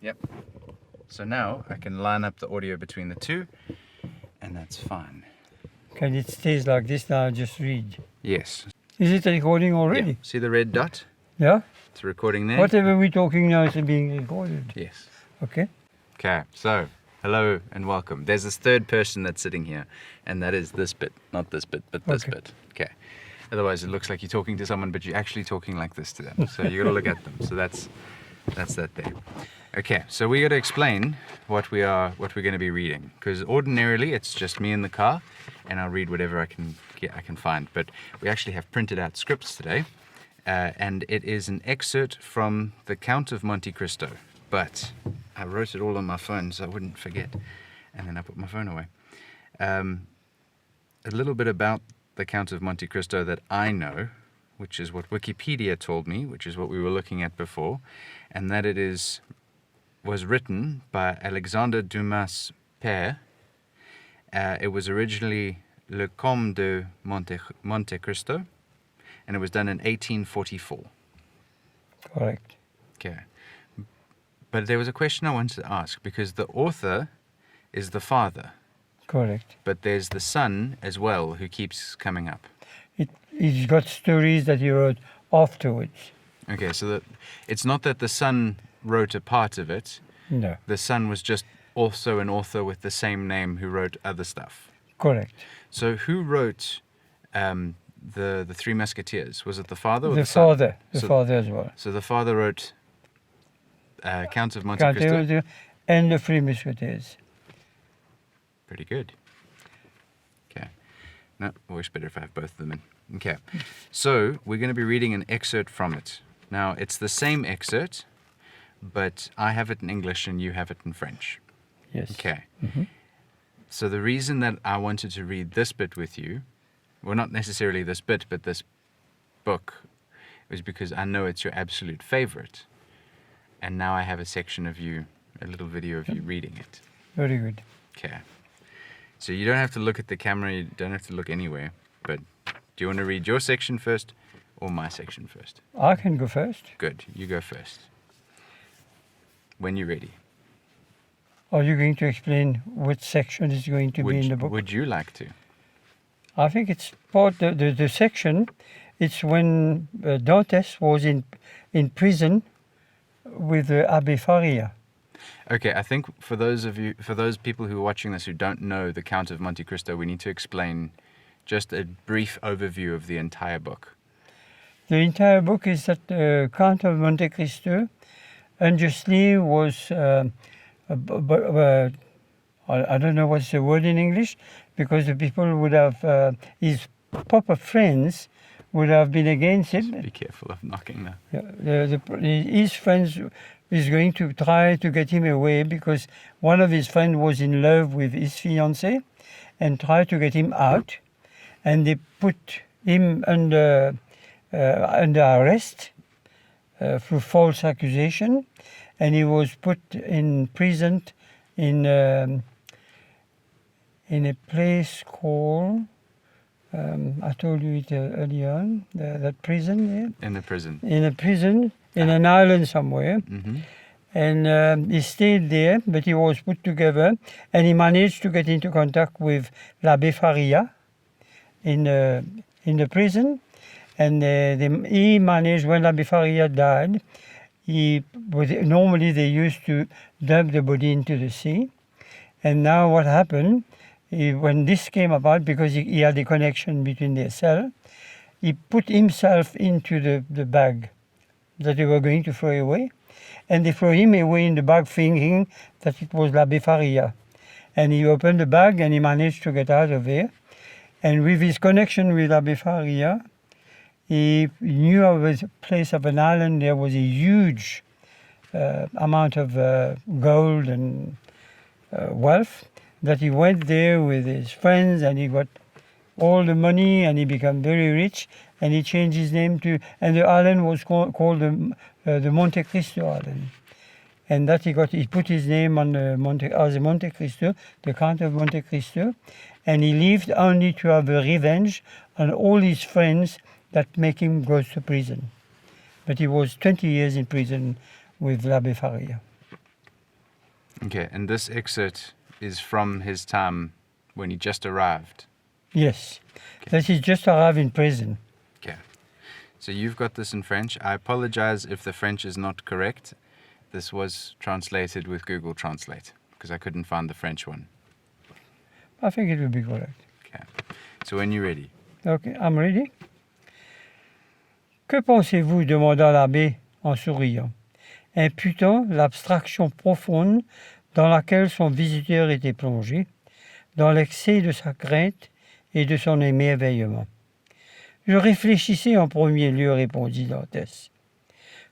Yep. So now I can line up the audio between the two, and that's fine. Can it stays like this now? Just read. Yes. Is it recording already? Yeah. See the red dot? Yeah? It's recording there. Whatever we're talking now is being recorded. Yes. Okay. Okay, so hello and welcome. There's this third person that's sitting here, and that is this bit, not this bit, but this bit. Okay. Otherwise, it looks like you're talking to someone, but you're actually talking like this to them. So you got to look at them. So that's that there. Okay, so we got to explain what we're going to be reading, because ordinarily it's just me in the car, and I'll read whatever I can find. But we actually have printed out scripts today, and it is an excerpt from the Comte de Monte-Cristo. But I wrote it all on my phone so I wouldn't forget, and then I put my phone away. A little bit about the Count of Monte Cristo that I know, which is what Wikipedia told me, which is what we were looking at before, and that it was written by Alexandre Dumas père. It was originally Le Comte de Monte-Cristo, and it was done in 1844. Correct. Okay. But there was a question I wanted to ask, because the author is the father. Correct. But there's the son as well who keeps coming up. He's got stories that he wrote afterwards. Okay, so it's not that the son wrote a part of it. No. The son was just also an author with the same name who wrote other stuff. Correct. So who wrote the Three Musketeers? Was it the father or the son? father. The father as well. So the father wrote Count of Monte Cristo and the Three Musketeers. Pretty good. Okay. No, always better if I have both of them in. Okay. So we're going to be reading an excerpt from it. Now, it's the same excerpt, but I have it in English and you have it in French. Yes. Okay. Mm-hmm. So the reason that I wanted to read this bit with you, well, not necessarily this bit, but this book, was because I know it's your absolute favorite. And now I have a section of you, a little video of you reading it. Very good. Okay. So you don't have to look at the camera, you don't have to look anywhere, but do you want to read your section first or my section first? I can go first. Good, you go first. When you're ready. Are you going to explain which section is going to be in the book? Would you like to? I think it's part, the section, it's when Dantes was in prison with Abbé Faria. Okay, I think for those people who are watching this who don't know the Count of Monte Cristo, we need to explain just a brief overview of the entire book. The entire book is that the Count of Monte Cristo unjustly was, I don't know what's the word in English, because the people would have, his proper friends would have been against it. Just be careful of knocking that. His friends is going to try to get him away because one of his friends was in love with his fiancée and tried to get him out, and they put him under arrest through false accusation, and he was put in prison in a place called, I told you it earlier on, that prison there. In a prison. In a prison, in an island somewhere. Mm-hmm. And he stayed there, but he was put together, and he managed to get into contact with l'Abbé Faria in the prison. And he managed, when l'Abbé Faria died, normally they used to dump the body into the sea. And now what happened, when this came about, because he had a connection between their cell, he put himself into the bag that they were going to throw away, and they threw him away in the bag thinking that it was l'Abbé Faria. And he opened the bag and he managed to get out of there. And with his connection with l'Abbé Faria, he knew of a place of an island. There was a huge amount of gold and wealth, that he went there with his friends and he got all the money and he became very rich, and he changed his name to, and the island was called the Monte Cristo Island. And that he put his name on the Monte Cristo, the Count of Monte Cristo, and he lived only to have a revenge on all his friends that make him go to prison. But he was 20 years in prison with l'Abbé Faria. Okay, and this excerpt is from his time when he just arrived. Yes. That he just arrived in prison. Okay. So you've got this in French. I apologize if the French is not correct. This was translated with Google Translate because I couldn't find the French one. I think it will be correct. Okay. So when you're ready. Okay, I'm ready. Que pensez-vous demanda l'abbé en souriant, imputant l'abstraction profonde dans laquelle son visiteur était plongé, dans l'excès de sa crainte et de son émerveillement. Je réfléchissais en premier lieu, répondit Dantès,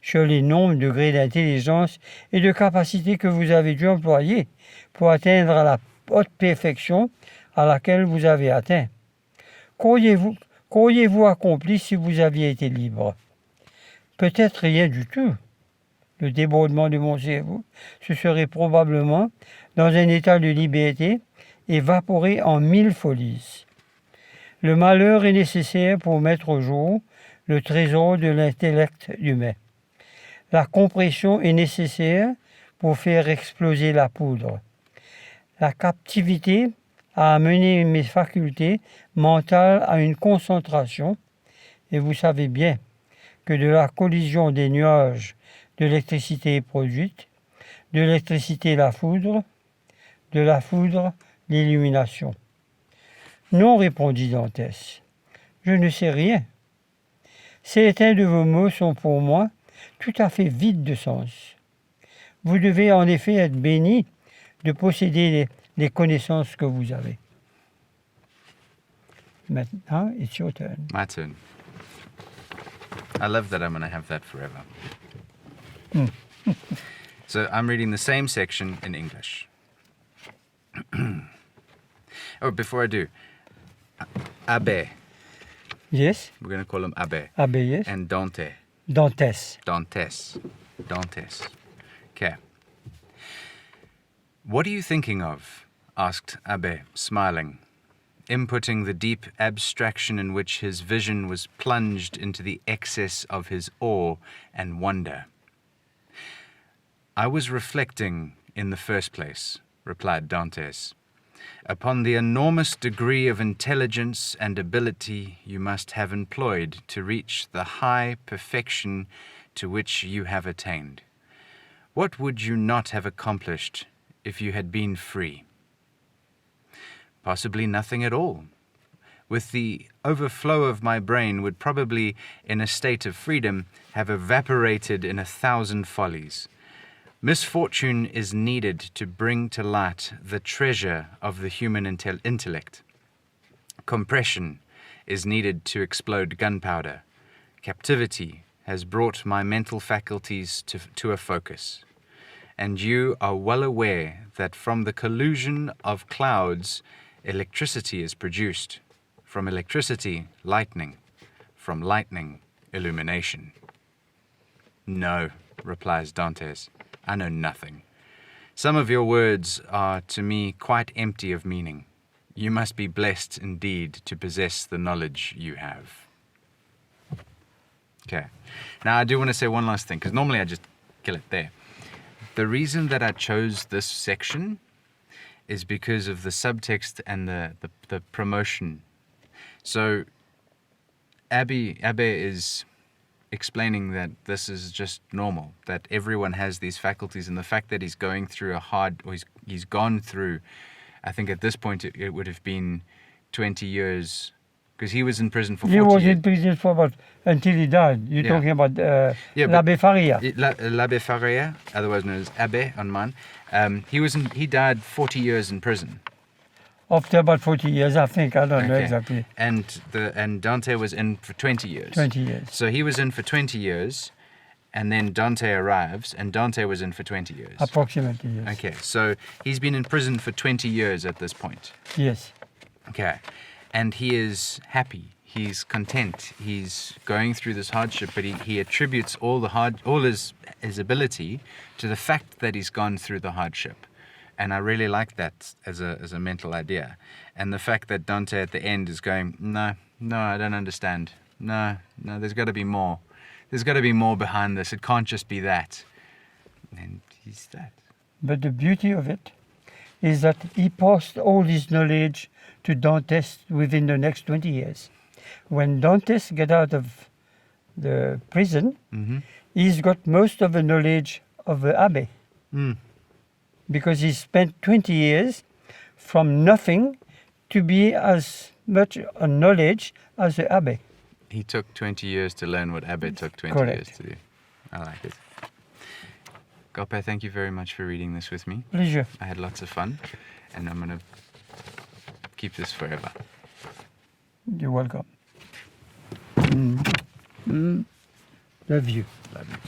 sur les nombres de degrés d'intelligence et de capacité que vous avez dû employer pour atteindre la haute perfection à laquelle vous avez atteint. Qu'auriez-vous accompli si vous aviez été libre? Peut-être rien du tout. Le débordement de mon cerveau se serait probablement, dans un état de liberté, évaporé en 1000 folies. Le malheur est nécessaire pour mettre au jour le trésor de l'intellect humain. La compression est nécessaire pour faire exploser la poudre. La captivité a amené mes facultés mentales à une concentration, et vous savez bien que de la collision des nuages, de l'électricité est produite, de l'électricité la foudre, de la foudre l'illumination. Non, répondit Dantès, je ne sais rien. Certains de vos mots sont pour moi tout à fait vides de sens. Vous devez en effet être béni de posséder les connaissances que vous avez. Maintenant, it's your turn. My turn. I love that I'm going to have that forever. So I'm reading the same section in English. Oh, before I do, Abbé. Yes, We're going to call him Abbé. Abbé, yes. And Dante. Dantès. Dantes. Okay. What are you thinking of? Asked Abbé, smiling, inputting the deep abstraction in which his vision was plunged into the excess of his awe and wonder. I was reflecting, in the first place, replied Dantes, upon the enormous degree of intelligence and ability you must have employed to reach the high perfection to which you have attained. What would you not have accomplished if you had been free? Possibly nothing at all. With the overflow of my brain would probably, in a state of freedom, have evaporated in 1,000 follies. Misfortune is needed to bring to light the treasure of the human intellect. Compression is needed to explode gunpowder. Captivity has brought my mental faculties to a focus. And you are well aware that from the collusion of clouds, electricity is produced. From electricity, lightning. From lightning, illumination. No, replies Dantes. I know nothing. Some of your words are to me quite empty of meaning. You must be blessed indeed to possess the knowledge you have. Okay. Now I do want to say one last thing, because normally I just kill it there. The reason that I chose this section is because of the subtext and the promotion. So Abbé is explaining that this is just normal, that everyone has these faculties, and the fact that he's going through he's gone through, I think at this point it would have been 20 years, because he was in prison for 40 years. He was in prison for about, until he died. You're talking about l'Abbé Faria. L'Abbé Faria, otherwise known as Abbé on mine, he died 40 years in prison. After about 40 years, I think. I don't know exactly. And Dante was in for 20 years. 20 years. So he was in for 20 years, and then Dante arrives, and Dante was in for 20 years. Approximately, yes. Okay, so he's been in prison for 20 years at this point. Yes. Okay, and he is happy. He's content. He's going through this hardship, but he attributes all his ability to the fact that he's gone through the hardship. And I really like that as a mental idea. And the fact that Dante at the end is going, no, I don't understand. No, there's got to be more. There's got to be more behind this. It can't just be that. And he's that. But the beauty of it is that he passed all his knowledge to Dantes within the next 20 years. When Dantes get out of the prison, he's got most of the knowledge of the abbé. Because he spent 20 years from nothing to be as much a knowledge as the abbé. He took 20 years to learn what Abbé took 20 Correct. years to do. I like it. Gope, thank you very much for reading this with me. Pleasure. I had lots of fun, and I'm going to keep this forever. You're welcome. Love you. Love you.